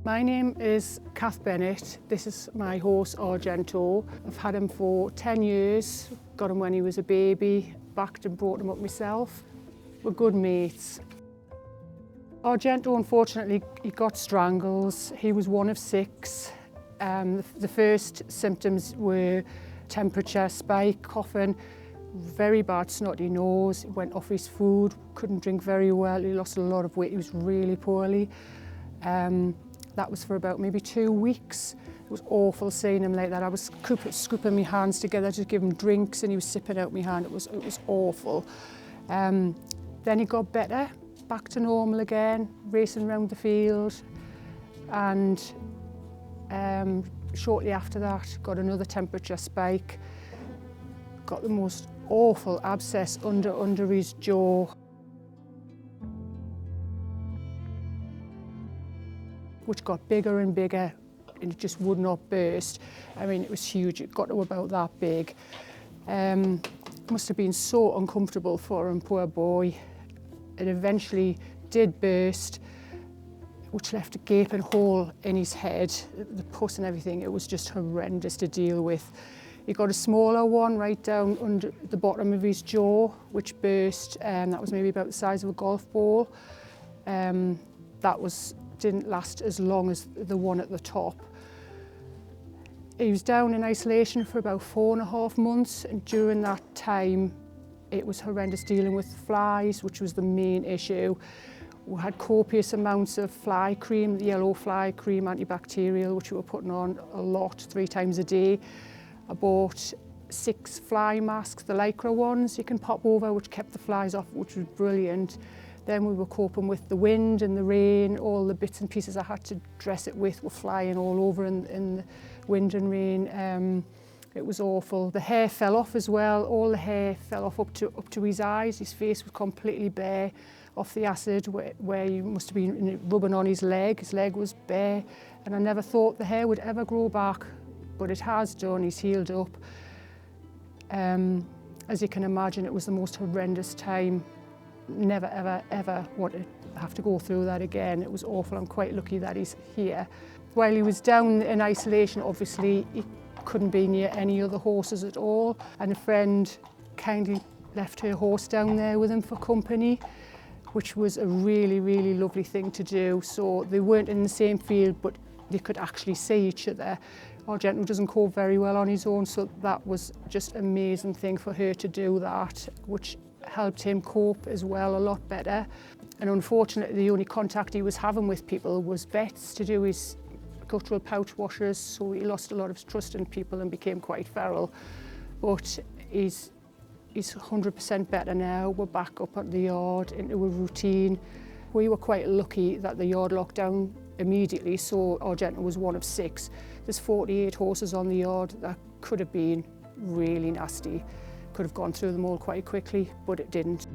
My name is Kath Bennett. This is my horse Argento. I've had him for 10 years, got him when he was a baby, backed and brought him up myself. We're good mates. Argento, unfortunately, he got strangles. He was one of 6. The first symptoms were temperature spike, coughing, very bad snotty nose, he went off his food, couldn't drink very well, he lost a lot of weight, he was really poorly. That was for about maybe 2 weeks. It was awful seeing him like that. I was scooping my hands together to give him drinks and he was sipping out my hand. It was awful. Then he got better, back to normal again, racing around the field. And shortly after that, got another temperature spike, got the most awful abscess under his jaw, which got bigger and bigger and it just would not burst. I mean, it was huge, it got to about that big. Must have been so uncomfortable for him, poor boy. It eventually did burst, which left a gaping hole in his head, the pus and everything. It was just horrendous to deal with. He got a smaller one right down under the bottom of his jaw, which burst. That was maybe about the size of a golf ball. Didn't last as long as the one at the top. He was down in isolation for about 4.5 months, and during that time it was horrendous dealing with flies, which was the main issue. We had copious amounts of fly cream, the yellow fly cream, antibacterial, which we were putting on a lot, 3 times a day. I bought 6 fly masks, the lycra ones you can pop over, which kept the flies off, which was brilliant. Then we were coping with the wind and the rain. All the bits and pieces I had to dress it with were flying all over in the wind and rain. It was awful. The hair fell off as well. All the hair fell off up to his eyes. His face was completely bare off the acid where he must have been rubbing on his leg. His leg was bare. And I never thought the hair would ever grow back, but it has done. He's healed up. As you can imagine, it was the most horrendous time. Never, ever, ever want to have to go through that again. It was awful. I'm quite lucky that he's here. While he was down in isolation, obviously, he couldn't be near any other horses at all. And a friend kindly left her horse down there with him for company, which was a really, really lovely thing to do. So they weren't in the same field, but they could actually see each other. Argento doesn't cope very well on his own, so that was just an amazing thing for her to do that, which helped him cope as well a lot better. And unfortunately, the only contact he was having with people was vets to do his guttural pouch washes, so he lost a lot of trust in people and became quite feral. But he's 100% better now. We're back up at the yard into a routine. We were quite lucky that the yard locked down immediately, so Argento was one of 6. There's 48 horses on the yard. That could have been really nasty. Could have gone through them all quite quickly, but it didn't.